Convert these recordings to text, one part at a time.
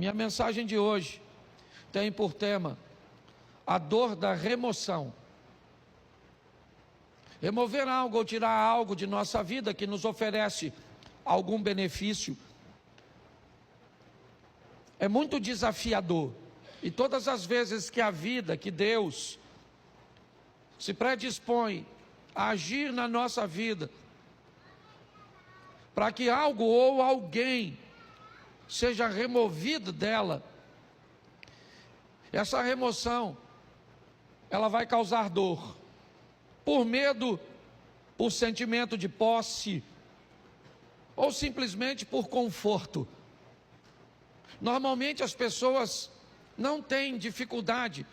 minha mensagem de hoje tem por tema a dor da remoção. Remover algo ou tirar algo de nossa vida que nos oferece algum benefício é muito desafiador. E todas as vezes que a vida, que Deus se predispõe a agir na nossa vida, para que algo ou alguém seja removido dela, essa remoção, ela vai causar dor, por medo, por sentimento de posse, ou simplesmente por conforto. Normalmente as pessoas não têm dificuldade,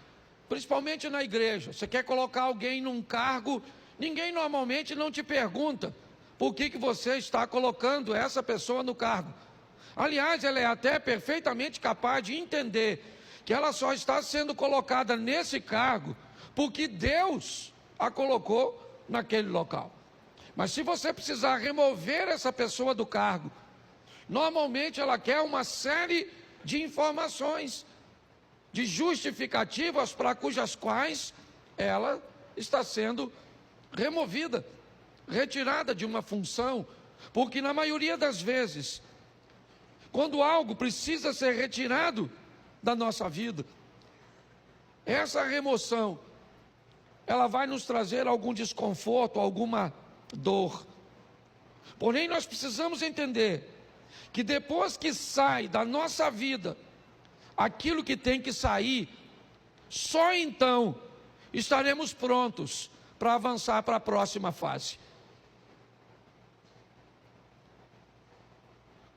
principalmente na igreja. Você quer colocar alguém num cargo, ninguém normalmente não te pergunta por que você está colocando essa pessoa no cargo. Aliás, ela é até perfeitamente capaz de entender que ela só está sendo colocada nesse cargo porque Deus a colocou naquele local. Mas se você precisar remover essa pessoa do cargo, normalmente ela quer uma série de informações, de justificativas para cujas quais ela está sendo removida, retirada de uma função, porque na maioria das vezes, quando algo precisa ser retirado da nossa vida, essa remoção, ela vai nos trazer algum desconforto, alguma dor. Porém, nós precisamos entender que depois que sai da nossa vida aquilo que tem que sair, só então estaremos prontos para avançar para a próxima fase.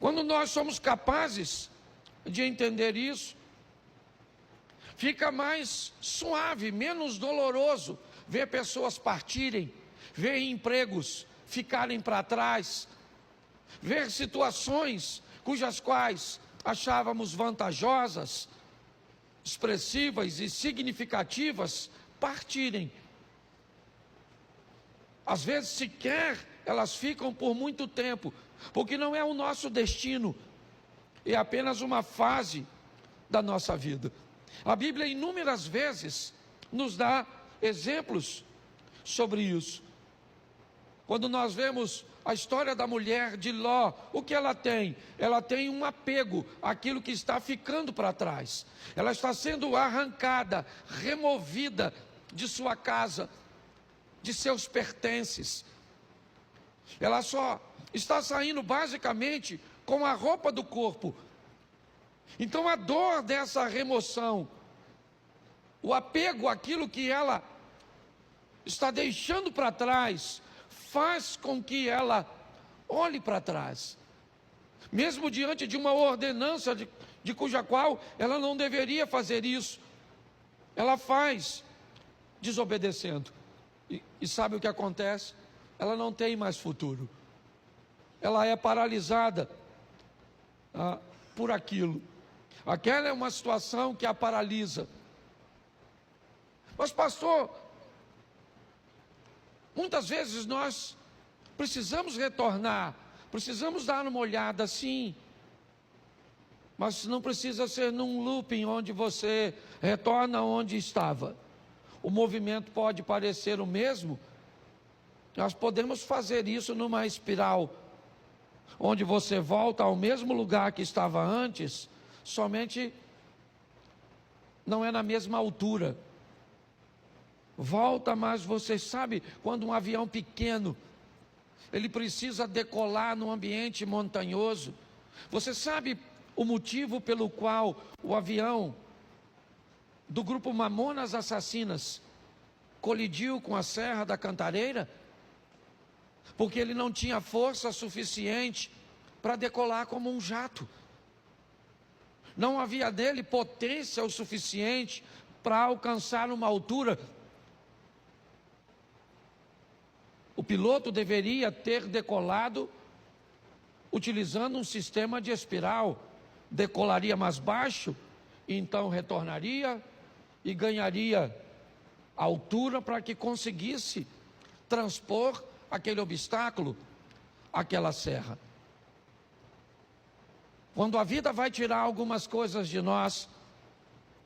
Quando nós somos capazes de entender isso, fica mais suave, menos doloroso ver pessoas partirem, ver empregos ficarem para trás, ver situações cujas quais achávamos vantajosas, expressivas e significativas partirem. Às vezes sequer elas ficam por muito tempo, porque não é o nosso destino, é apenas uma fase da nossa vida. A Bíblia inúmeras vezes nos dá exemplos sobre isso. Quando nós vemos a história da mulher de Ló, o que ela tem? Ela tem um apego àquilo que está ficando para trás. Ela está sendo arrancada, removida de sua casa, de seus pertences. Ela só está saindo basicamente com a roupa do corpo. Então a dor dessa remoção, o apego àquilo que ela está deixando para trás, faz com que ela olhe para trás, mesmo diante de uma ordenança de cuja qual ela não deveria fazer isso, ela faz desobedecendo, e sabe o que acontece? Ela não tem mais futuro, ela é paralisada por aquilo. Aquela é uma situação que a paralisa. Mas pastor, muitas vezes nós precisamos retornar, precisamos dar uma olhada, sim, mas não precisa ser num looping onde você retorna onde estava. O movimento pode parecer o mesmo, nós podemos fazer isso numa espiral, onde você volta ao mesmo lugar que estava antes, somente não é na mesma altura. Volta, mas você sabe, quando um avião pequeno, ele precisa decolar num ambiente montanhoso, você sabe o motivo pelo qual o avião do grupo Mamonas Assassinas colidiu com a Serra da Cantareira? Porque ele não tinha força suficiente para decolar como um jato. Não havia nele potência o suficiente para alcançar uma altura. O piloto deveria ter decolado utilizando um sistema de espiral. Decolaria mais baixo, então retornaria e ganharia altura para que conseguisse transpor aquele obstáculo, aquela serra. Quando a vida vai tirar algumas coisas de nós,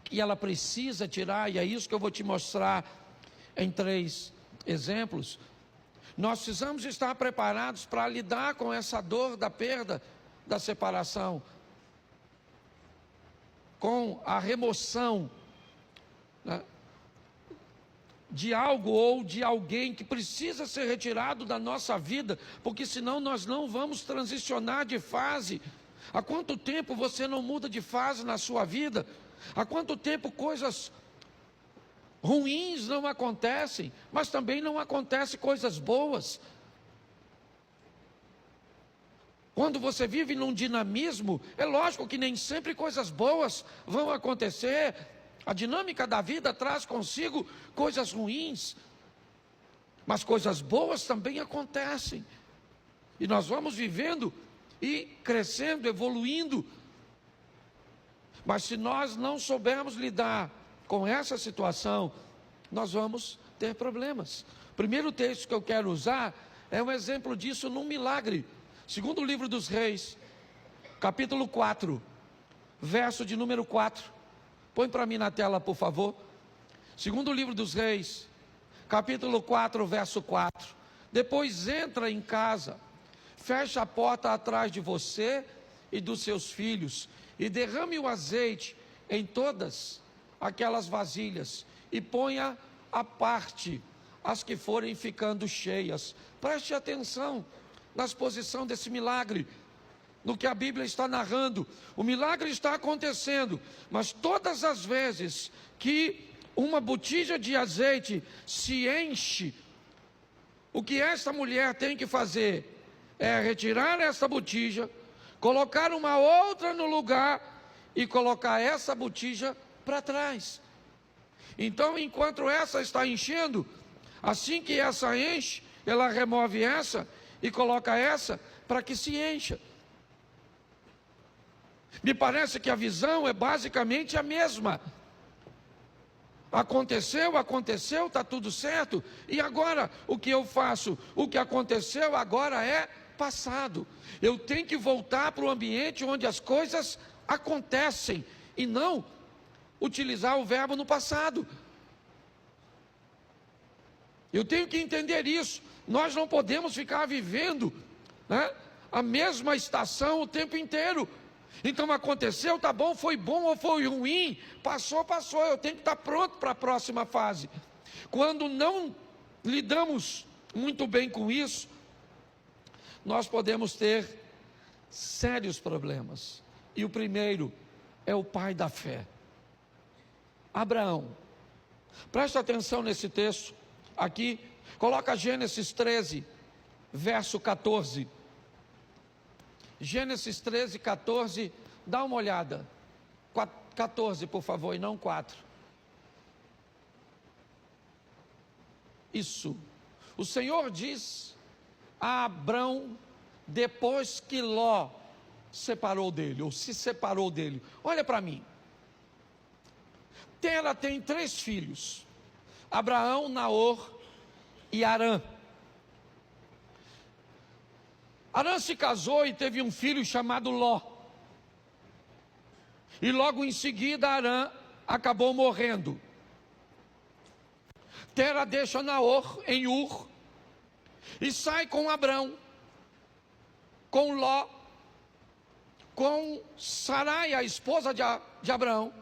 que ela precisa tirar, e é isso que eu vou te mostrar em 3 exemplos, nós precisamos estar preparados para lidar com essa dor da perda, da separação, com a remoção, né, de algo ou de alguém que precisa ser retirado da nossa vida, porque senão nós não vamos transicionar de fase. Há quanto tempo você não muda de fase na sua vida? Há quanto tempo coisas ruins não acontecem, mas também não acontecem coisas boas? Quando você vive num dinamismo, é lógico que nem sempre coisas boas vão acontecer. A dinâmica da vida traz consigo coisas ruins, mas coisas boas também acontecem. E nós vamos vivendo e crescendo, evoluindo. Mas se nós não soubermos lidar com essa situação, nós vamos ter problemas. O primeiro texto que eu quero usar é um exemplo disso num milagre. Segundo livro dos Reis, capítulo 4, verso de número 4. Põe para mim na tela, por favor. Segundo livro dos Reis, capítulo 4, verso 4. Depois entra em casa, fecha a porta atrás de você e dos seus filhos, e derrame o azeite em todas aquelas vasilhas, e ponha à parte as que forem ficando cheias. Preste atenção na exposição desse milagre, no que a Bíblia está narrando. O milagre está acontecendo, mas todas as vezes que uma botija de azeite se enche, o que esta mulher tem que fazer é retirar essa botija, colocar uma outra no lugar e colocar essa botija para trás. Então, enquanto essa está enchendo, assim que essa enche, ela remove essa e coloca essa para que se encha. Me parece que a visão é basicamente a mesma. Aconteceu, está tudo certo. E agora, o que eu faço? O que aconteceu agora é passado. Eu tenho que voltar para o ambiente onde as coisas acontecem e não utilizar o verbo no passado. Eu tenho que entender isso. Nós não podemos ficar vivendo, né, a mesma estação o tempo inteiro. Então aconteceu, tá bom, foi bom ou foi ruim, passou, eu tenho que estar pronto para a próxima fase. Quando não lidamos muito bem com isso, nós podemos ter sérios problemas. E o primeiro é o pai da fé, Abraão. Presta atenção nesse texto aqui, coloca Gênesis 13, verso 14. Gênesis 13, 14, dá uma olhada. 14, por favor, e não 4. Isso. O Senhor diz a Abrão, depois que Ló separou dele, ou se separou dele. Olha para mim. Tera tem 3 filhos: Abraão, Naor e Harã. Harã se casou e teve um filho chamado Ló. E logo em seguida Harã acabou morrendo. Tera deixa Naor em Ur e sai com Abrão, com Ló, com Sarai, a esposa de Abrão,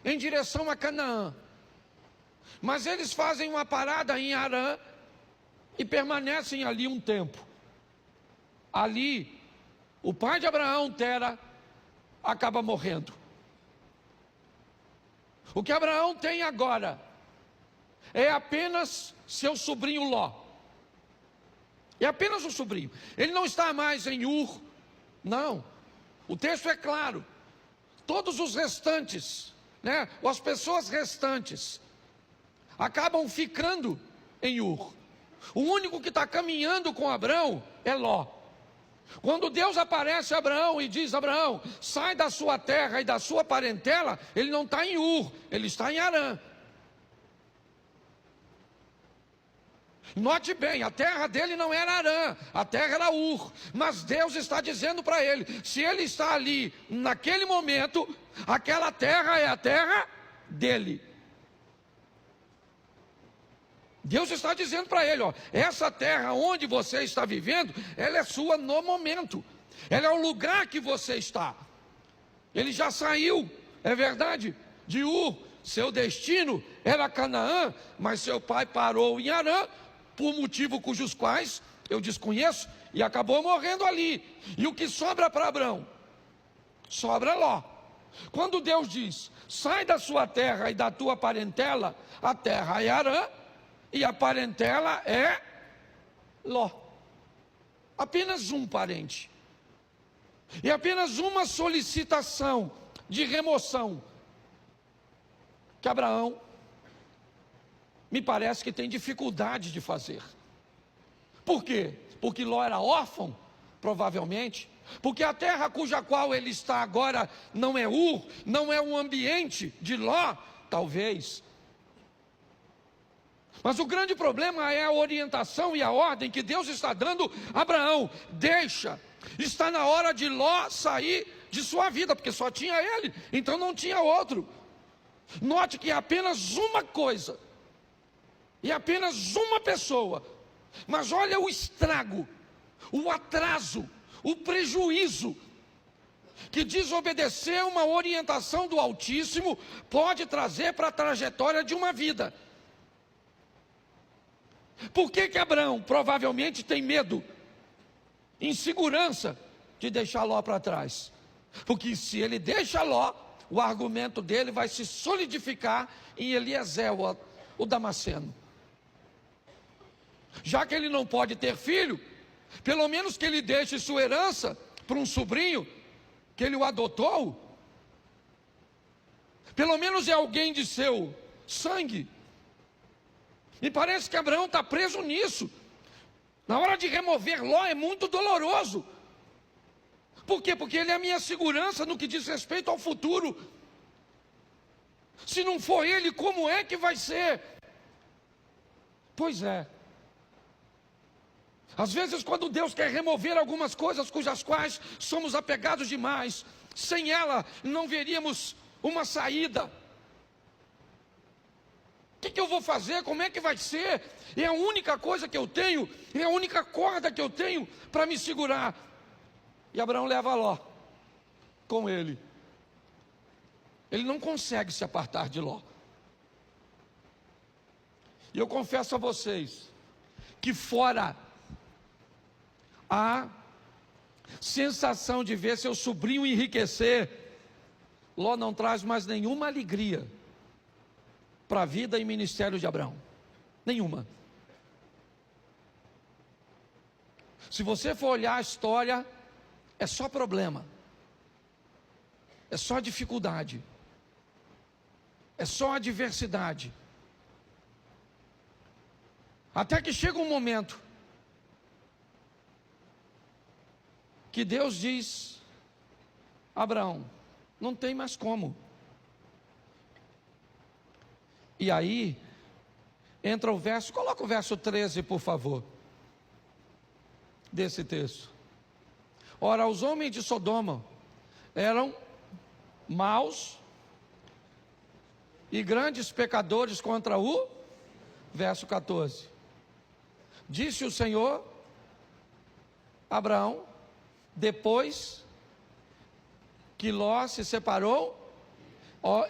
em direção a Canaã. Mas eles fazem uma parada em Harã e permanecem ali um tempo. Ali, o pai de Abraão, Tera, acaba morrendo. O que Abraão tem agora é apenas seu sobrinho Ló. É apenas um sobrinho. Ele não está mais em Ur. Não. O texto é claro. Todos os restantes, né, ou as pessoas restantes, acabam ficando em Ur. O único que está caminhando com Abraão é Ló. Quando Deus aparece a Abraão e diz: Abraão, sai da sua terra e da sua parentela, ele não está em Ur, ele está em Harã. Note bem, a terra dele não era Harã, a terra era Ur. Mas Deus está dizendo para ele, se ele está ali, naquele momento, aquela terra é a terra dele. Deus está dizendo para ele, ó, essa terra onde você está vivendo, ela é sua no momento. Ela é o lugar que você está. Ele já saiu, é verdade, de Ur. Seu destino era Canaã, mas seu pai parou em Harã, por motivo cujos quais eu desconheço, e acabou morrendo ali. E o que sobra para Abrão? Sobra Ló. Quando Deus diz, sai da sua terra e da tua parentela, a terra é Harã, e a parentela é Ló. Apenas um parente. E apenas uma solicitação de remoção que Abraão me parece que tem dificuldade de fazer. Por quê? Porque Ló era órfão, provavelmente. Porque a terra cuja qual ele está agora não é Ur, não é um ambiente de Ló, talvez. Mas o grande problema é a orientação e a ordem que Deus está dando a Abraão. Deixa, está na hora de Ló sair de sua vida, porque só tinha ele, então não tinha outro. Note que é apenas uma coisa, e apenas uma pessoa, mas olha o estrago, o atraso, o prejuízo, que desobedecer uma orientação do Altíssimo pode trazer para a trajetória de uma vida. Por que Abraão provavelmente tem medo, insegurança de deixar Ló para trás? Porque se ele deixa Ló, o argumento dele vai se solidificar em Eliezer, o Damasceno. Já que ele não pode ter filho, pelo menos que ele deixe sua herança para um sobrinho que ele o adotou. Pelo menos é alguém de seu sangue. Me parece que Abraão está preso nisso. Na hora de remover Ló é muito doloroso. Por quê? Porque ele é a minha segurança no que diz respeito ao futuro. Se não for ele, como é que vai ser? Pois é. Às vezes quando Deus quer remover algumas coisas cujas quais somos apegados demais, sem ela não veríamos uma saída. O que eu vou fazer? Como é que vai ser? É a única coisa que eu tenho, é a única corda que eu tenho para me segurar. E Abraão leva Ló com ele. Ele não consegue se apartar de Ló. E eu confesso a vocês que fora a sensação de ver seu sobrinho enriquecer, Ló não traz mais nenhuma alegria para a vida e ministério de Abraão. Nenhuma. Se você for olhar a história, é só problema, é só dificuldade, é só adversidade. Até que chega um momento que Deus diz: Abraão, não tem mais como. E aí entra o verso, coloca o verso 13, por favor, desse texto. Ora, os homens de Sodoma eram maus e grandes pecadores contra o verso 14. Disse o Senhor a Abraão, depois que Ló se separou,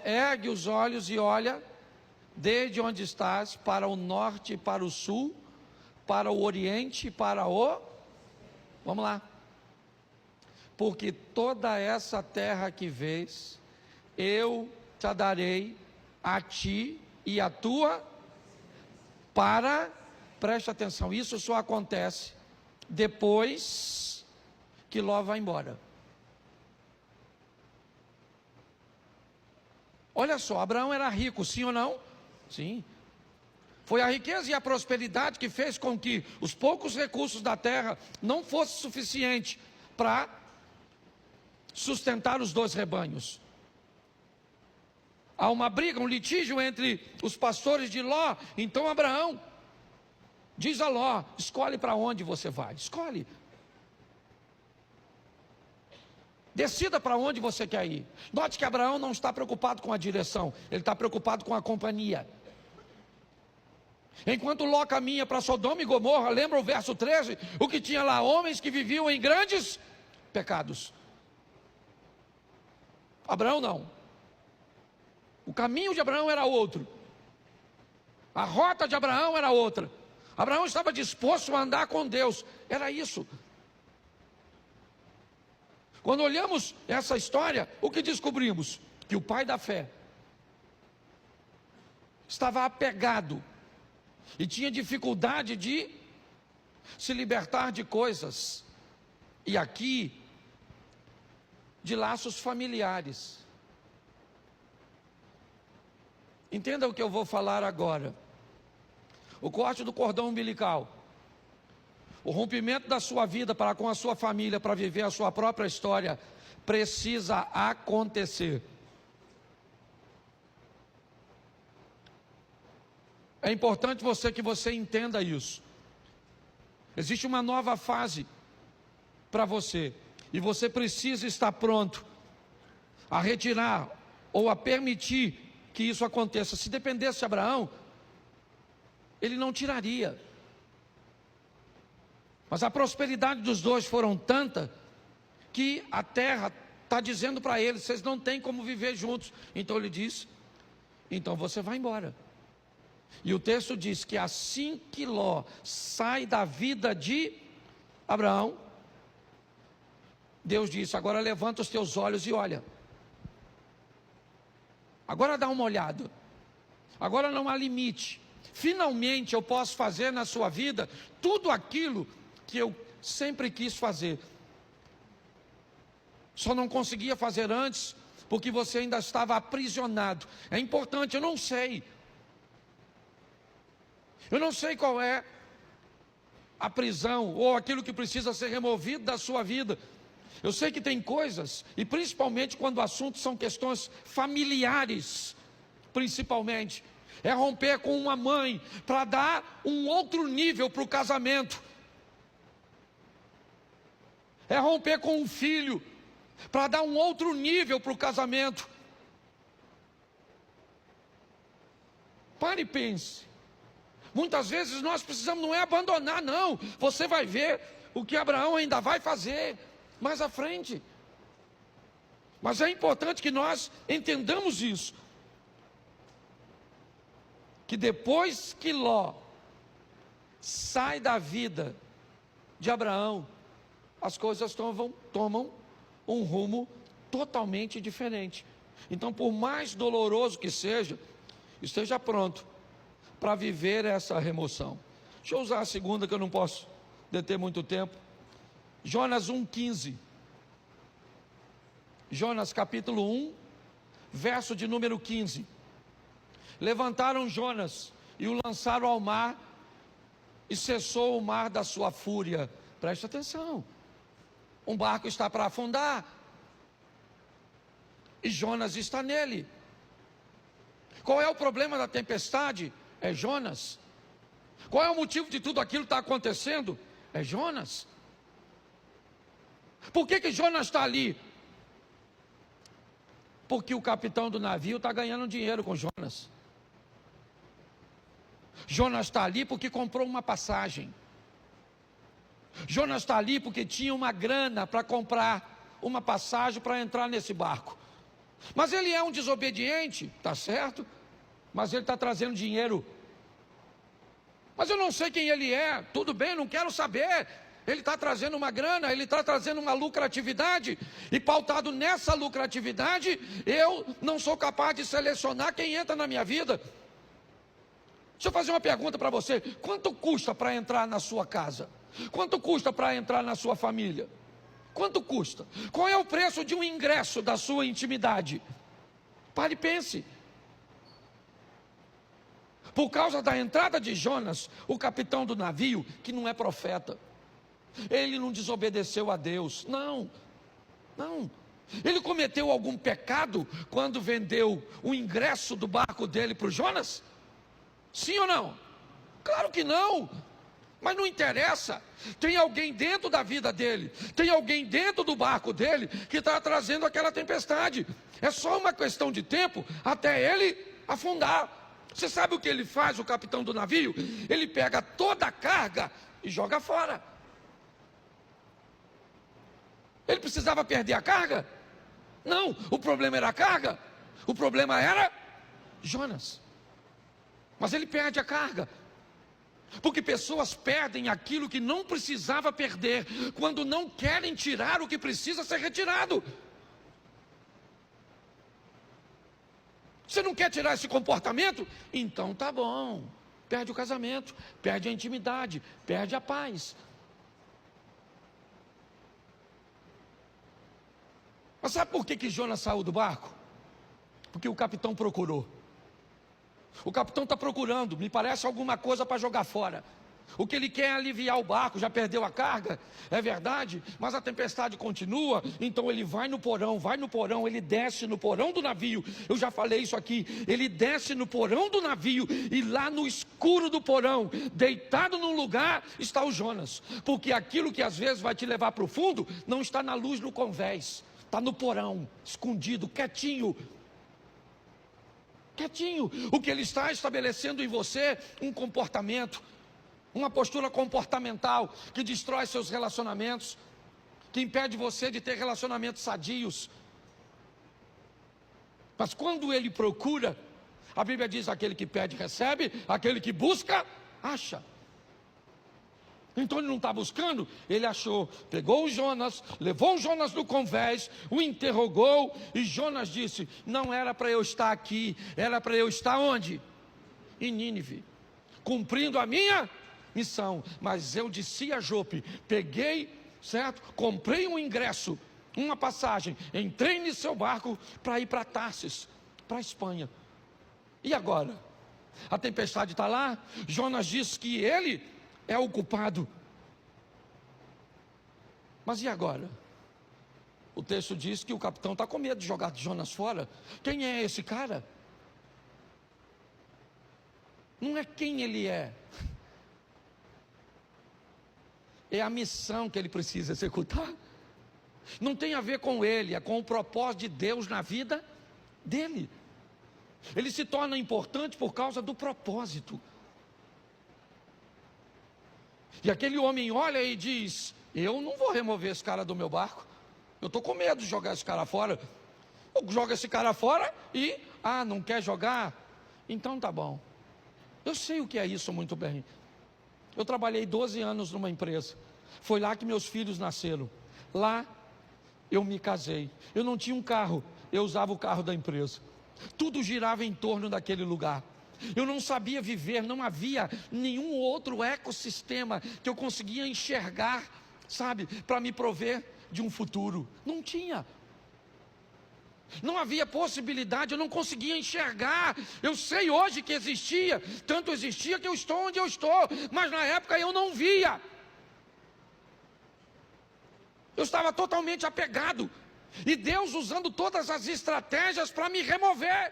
ergue os olhos e olha desde onde estás para o norte e para o sul, para o oriente e para o... Vamos lá. Porque toda essa terra que vês, eu te darei a ti e a tua para... Preste atenção, isso só acontece depois que Ló vai embora. Olha só, Abraão era rico, sim ou não? Sim. Foi a riqueza e a prosperidade que fez com que os poucos recursos da terra não fossem suficientes para sustentar os dois rebanhos. Há uma briga, um litígio entre os pastores de Ló. Então Abraão Diz a Ló: escolhe para onde você vai, escolhe. Decida para onde você quer ir. Note que Abraão não está preocupado com a direção, ele está preocupado com a companhia. Enquanto Ló caminha para Sodoma e Gomorra, lembra o verso 13? O que tinha lá? Homens que viviam em grandes pecados. Abraão não. O caminho de Abraão era outro. A rota de Abraão era outra. Abraão estava disposto a andar com Deus. Era isso. Quando olhamos essa história, o que descobrimos? Que o pai da fé estava apegado e tinha dificuldade de se libertar de coisas, e aqui, de laços familiares. Entenda o que eu vou falar agora. O corte do cordão umbilical, o rompimento da sua vida para com a sua família, para viver a sua própria história, precisa acontecer. É importante que você entenda isso. Existe uma nova fase para você, e você precisa estar pronto a retirar ou a permitir que isso aconteça. Se dependesse de Abraão, ele não tiraria. Mas a prosperidade dos dois foram tanta que a terra está dizendo para eles: vocês não têm como viver juntos. Então ele diz: então você vai embora. E o texto diz que assim que Ló sai da vida de Abraão, Deus disse: agora levanta os teus olhos e olha. Agora dá uma olhada. Agora não há limite. Finalmente eu posso fazer na sua vida tudo aquilo que eu sempre quis fazer. Só não conseguia fazer antes, porque você ainda estava aprisionado. É importante, eu não sei qual é a prisão, ou aquilo que precisa ser removido da sua vida. Eu sei que tem coisas, e principalmente quando o assunto são questões familiares, principalmente, é romper com uma mãe, para dar um outro nível para o casamento. É romper com um filho, para dar um outro nível para o casamento. Pare e pense. Muitas vezes nós precisamos, não é abandonar, não. Você vai ver o que Abraão ainda vai fazer mais à frente. Mas é importante que nós entendamos isso. Que depois que Ló sai da vida de Abraão, as coisas tomam um rumo totalmente diferente. Então, por mais doloroso que seja, esteja pronto para viver essa remoção. Deixa eu usar a segunda, que eu não posso deter muito tempo. Jonas 1,15. Jonas capítulo 1, verso de número 15. Levantaram Jonas e o lançaram ao mar, e cessou o mar da sua fúria. Preste atenção. Um barco está para afundar, e Jonas está nele. Qual é o problema da tempestade? É Jonas. Qual é o motivo de tudo aquilo que está acontecendo? É Jonas. Por que Jonas está ali? Porque o capitão do navio está ganhando dinheiro com Jonas. Jonas está ali porque comprou uma passagem. Jonas está ali porque tinha uma grana para comprar uma passagem para entrar nesse barco. Mas ele é um desobediente, tá certo? Mas ele está trazendo dinheiro. Mas eu não sei quem ele é. Tudo bem, não quero saber. Ele está trazendo uma grana, ele está trazendo uma lucratividade, e pautado nessa lucratividade, eu não sou capaz de selecionar quem entra na minha vida. Deixa eu fazer uma pergunta para você: quanto custa para entrar na sua casa? Quanto custa para entrar na sua família? Quanto custa? Qual é o preço de um ingresso da sua intimidade? Pare e pense. Por causa da entrada de Jonas, o capitão do navio, que não é profeta, ele não desobedeceu a Deus, não. Ele cometeu algum pecado quando vendeu o ingresso do barco dele para o Jonas? Sim ou não? Claro que não. Mas não interessa, tem alguém dentro da vida dele, tem alguém dentro do barco dele que está trazendo aquela tempestade. É só uma questão de tempo até ele afundar. Você sabe o que ele faz, o capitão do navio? Ele pega toda a carga e joga fora. Ele precisava perder a carga? Não, o problema era a carga, o problema era Jonas. Mas ele perde a carga. Porque pessoas perdem aquilo que não precisava perder, quando não querem tirar o que precisa ser retirado. Você não quer tirar esse comportamento? Então tá bom. Perde o casamento, perde a intimidade, perde a paz. Mas sabe por que Jonas saiu do barco? Porque o capitão procurou. O capitão está procurando, me parece alguma coisa para jogar fora. O que ele quer é aliviar o barco, já perdeu a carga, é verdade, mas a tempestade continua, então ele vai no porão, ele desce no porão do navio. Eu já falei isso aqui, ele desce no porão do navio e lá no escuro do porão, deitado num lugar, está o Jonas. Porque aquilo que às vezes vai te levar para o fundo, não está na luz no convés, está no porão, escondido, quietinho. Quietinho, o que ele está estabelecendo em você, um comportamento, uma postura comportamental, que destrói seus relacionamentos, que impede você de ter relacionamentos sadios. Mas quando ele procura, a Bíblia diz, aquele que pede recebe, aquele que busca, acha. Então ele não está buscando, ele achou, pegou o Jonas, levou o Jonas no convés, o interrogou, e Jonas disse, não era para eu estar aqui, era para eu estar onde? Em Nínive, cumprindo a minha missão. Mas eu desci a Jope, peguei, certo? Comprei um ingresso, uma passagem, entrei no seu barco para ir para Tarsis, para a Espanha. E agora? A tempestade está lá, Jonas disse que ele é o culpado. Mas e agora? O texto diz que o capitão está com medo de jogar Jonas fora. Quem é esse cara? Não é quem ele é. É a missão que ele precisa executar. Não tem a ver com ele, é com o propósito de Deus na vida dele. Ele se torna importante por causa do propósito. E aquele homem olha e diz, eu não vou remover esse cara do meu barco, eu estou com medo de jogar esse cara fora. Eu jogo esse cara fora e, não quer jogar? Então tá bom. Eu sei o que é isso muito bem. Eu trabalhei 12 anos numa empresa, foi lá que meus filhos nasceram. Lá eu me casei, eu não tinha um carro, eu usava o carro da empresa. Tudo girava em torno daquele lugar. Eu não sabia viver, não havia nenhum outro ecossistema que eu conseguia enxergar, sabe, para me prover de um futuro. Não tinha. Não havia possibilidade, eu não conseguia enxergar. Eu sei hoje que existia, tanto existia que eu estou onde eu estou, mas na época eu não via. Eu estava totalmente apegado, e Deus usando todas as estratégias para me remover.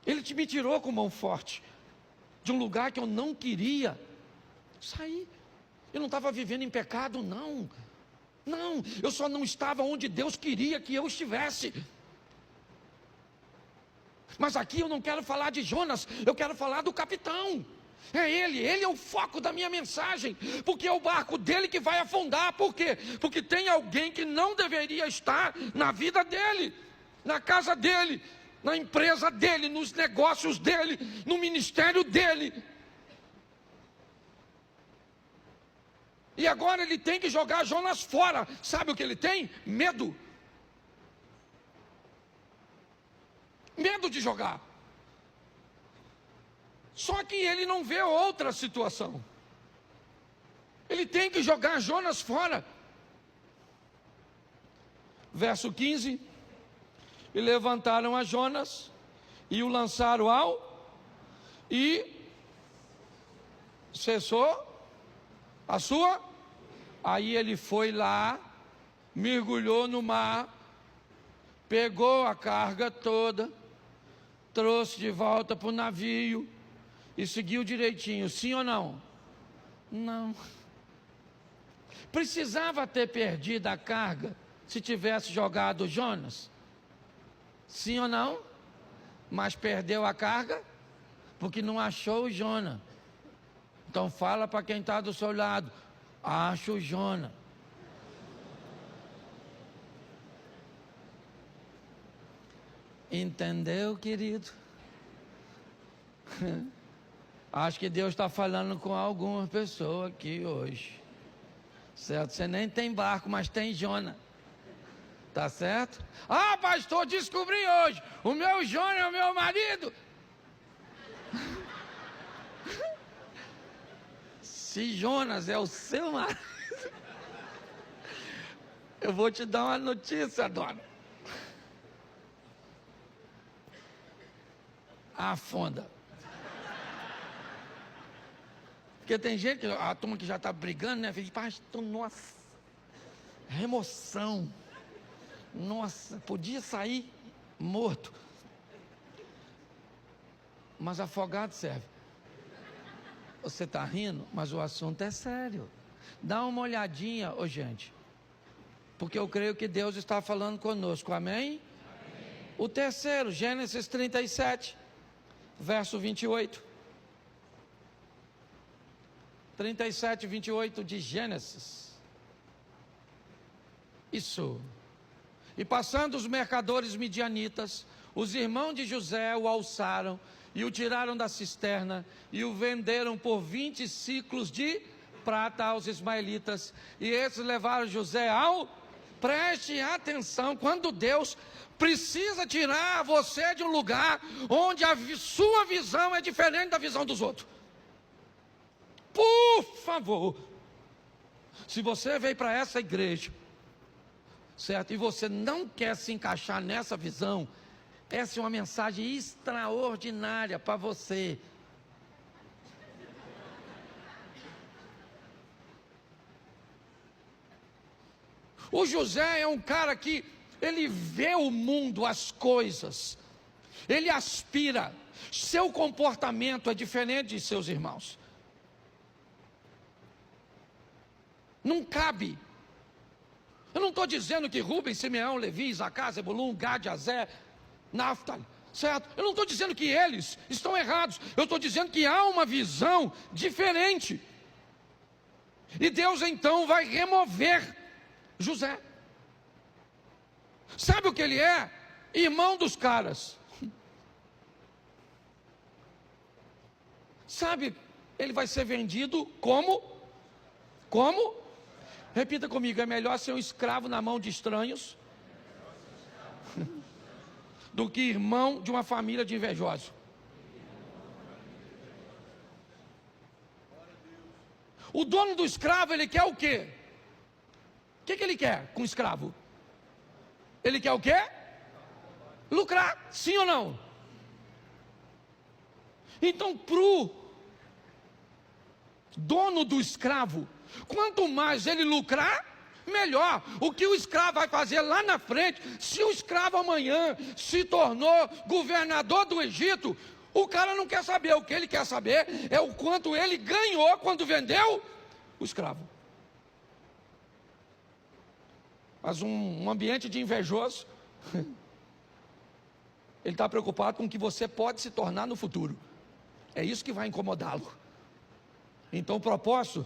Ele me tirou com mão forte de um lugar que eu não queria sair. Eu não estava vivendo em pecado, não. Não, eu só não estava onde Deus queria que eu estivesse. Mas aqui eu não quero falar de Jonas, eu quero falar do capitão. É ele é o foco da minha mensagem, porque é o barco dele que vai afundar. Por quê? Porque tem alguém que não deveria estar na vida dele, na casa dele, na empresa dele, nos negócios dele, no ministério dele. E agora ele tem que jogar Jonas fora. Sabe o que ele tem? Medo. Medo de jogar. Só que ele não vê outra situação. Ele tem que jogar Jonas fora. Verso 15. E levantaram a Jonas e o lançaram e cessou a sua. Aí ele foi lá, mergulhou no mar, pegou a carga toda, trouxe de volta para o navio e seguiu direitinho, sim ou não? Não. Precisava ter perdido a carga se tivesse jogado Jonas? Sim ou não? Mas perdeu a carga porque não achou o Jonas. Então fala para quem está do seu lado: acha o Jonas. Entendeu, querido? Acho que Deus está falando com alguma pessoa aqui hoje. Certo? Você nem tem barco, mas tem Jonas. Tá certo? Ah, pastor, descobri hoje. O meu Jonas é o meu marido. Se Jonas é o seu marido, eu vou te dar uma notícia, dona. Afunda. Porque tem gente, a turma que já está brigando, né? Fala, pastor, nossa, remoção. Nossa, podia sair morto. Mas afogado serve. Você está rindo, mas o assunto é sério. Dá uma olhadinha, gente. Porque eu creio que Deus está falando conosco, amém? O terceiro, Gênesis 37, verso 28. 37, 28 de Gênesis. Isso. E passando os mercadores midianitas, os irmãos de José o alçaram e o tiraram da cisterna e o venderam por 20 ciclos de prata aos ismaelitas. E esses levaram José ao... Preste atenção, quando Deus precisa tirar você de um lugar onde a sua visão é diferente da visão dos outros. Por favor, se você veio para essa igreja, certo, e você não quer se encaixar nessa visão, essa é uma mensagem extraordinária para você. O José é um cara que ele vê o mundo, as coisas, ele aspira, seu comportamento é diferente de seus irmãos. Não cabe. Eu não estou dizendo que Rubem, Simeão, Levi, Isacar, Zebulun, Gad, Azé, Naftali, certo? Eu não estou dizendo que eles estão errados. Eu estou dizendo que há uma visão diferente. E Deus então vai remover José. Sabe o que ele é? Irmão dos caras. Sabe, ele vai ser vendido como? Repita comigo, é melhor ser um escravo na mão de estranhos do que irmão de uma família de invejosos. O dono do escravo, ele quer o quê? O que ele quer com o escravo? Ele quer o quê? Lucrar, sim ou não? Então, para o dono do escravo, quanto mais ele lucrar, melhor. O que o escravo vai fazer lá na frente, se o escravo amanhã se tornou governador do Egito, o cara não quer saber. O que ele quer saber é o quanto ele ganhou quando vendeu o escravo. Mas um ambiente de invejoso, ele está preocupado com o que você pode se tornar no futuro. É isso que vai incomodá-lo. Então o propósito,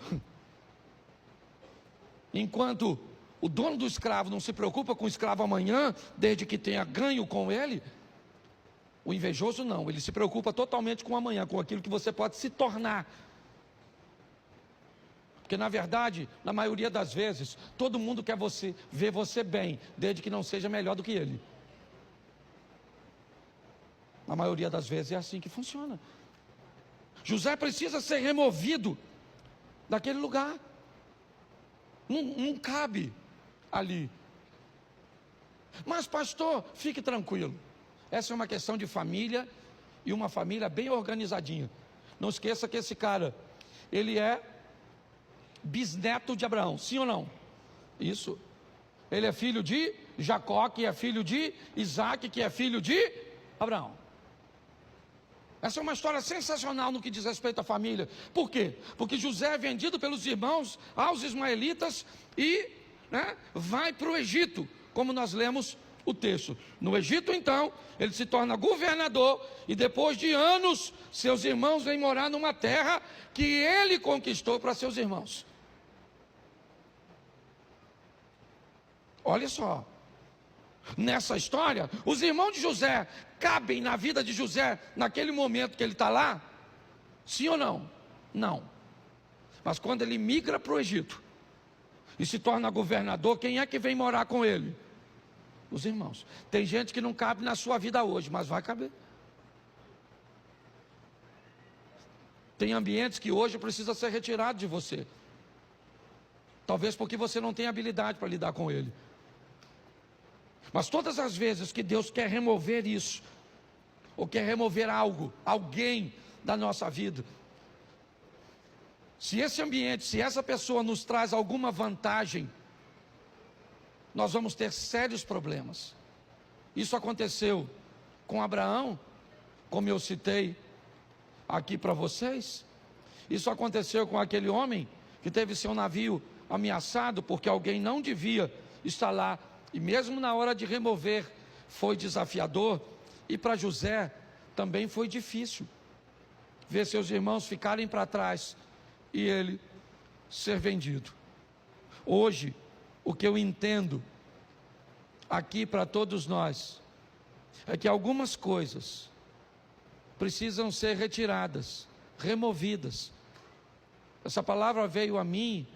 enquanto o dono do escravo não se preocupa com o escravo amanhã, desde que tenha ganho com ele, o invejoso não, ele se preocupa totalmente com amanhã, com aquilo que você pode se tornar. Porque na verdade, na maioria das vezes, todo mundo quer ver você bem, desde que não seja melhor do que ele. Na maioria das vezes é assim que funciona. José precisa ser removido daquele lugar. Não cabe ali. Mas pastor, fique tranquilo. Essa é uma questão de família, e uma família bem organizadinha. Não esqueça que esse cara, ele é bisneto de Abraão, sim ou não? Isso. Ele é filho de Jacó, que é filho de Isaac, que é filho de Abraão. Essa é uma história sensacional no que diz respeito à família. Por quê? Porque José é vendido pelos irmãos aos ismaelitas e vai para o Egito, como nós lemos o texto. No Egito, então, ele se torna governador e depois de anos, seus irmãos vêm morar numa terra que ele conquistou para seus irmãos. Olha só. Nessa história, os irmãos de José cabem na vida de José naquele momento que ele está lá? Sim ou não? Não. Mas quando ele migra para o Egito e se torna governador, quem é que vem morar com ele? Os irmãos. Tem gente que não cabe na sua vida hoje, mas vai caber. Tem ambientes que hoje precisa ser retirado de você. Talvez porque você não tem habilidade para lidar com ele. Mas todas as vezes que Deus quer remover isso, ou quer remover algo, alguém da nossa vida, se esse ambiente, se essa pessoa nos traz alguma vantagem, nós vamos ter sérios problemas. Isso aconteceu com Abraão, como eu citei aqui para vocês. Isso aconteceu com aquele homem que teve seu navio ameaçado porque alguém não devia estar lá. E mesmo na hora de remover, foi desafiador. E para José também foi difícil ver seus irmãos ficarem para trás e ele ser vendido. Hoje, o que eu entendo aqui para todos nós é que algumas coisas precisam ser retiradas, removidas. Essa palavra veio a mim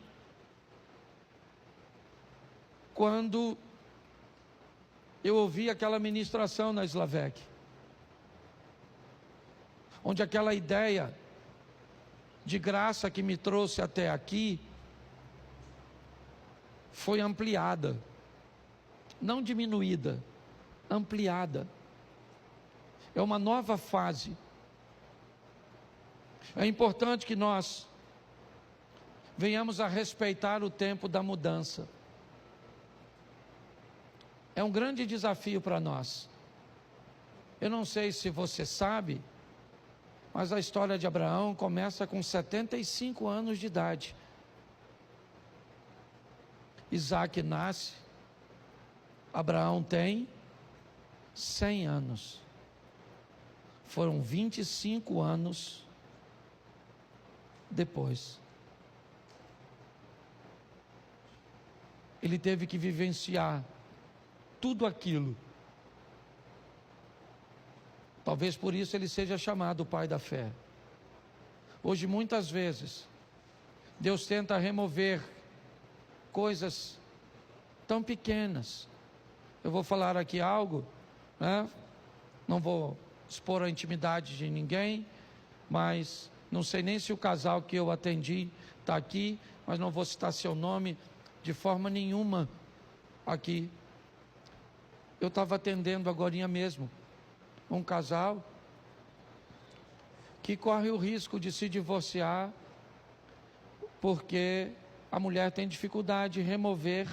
quando eu ouvi aquela ministração na Slavec, onde aquela ideia de graça que me trouxe até aqui foi ampliada, não diminuída, ampliada. É uma nova fase. É importante que nós venhamos a respeitar o tempo da mudança. É um grande desafio para nós. Eu não sei se você sabe, mas a história de Abraão começa com 75 anos de idade. Isaac nasce, Abraão tem 100 anos. Foram 25 anos depois. Ele teve que vivenciar tudo aquilo. Talvez por isso ele seja chamado o pai da fé. Hoje, muitas vezes, Deus tenta remover coisas tão pequenas. Eu vou falar aqui algo, não vou expor a intimidade de ninguém, mas não sei nem se o casal que eu atendi está aqui, mas não vou citar seu nome de forma nenhuma aqui. Eu estava atendendo agorinha mesmo um casal que corre o risco de se divorciar porque a mulher tem dificuldade de remover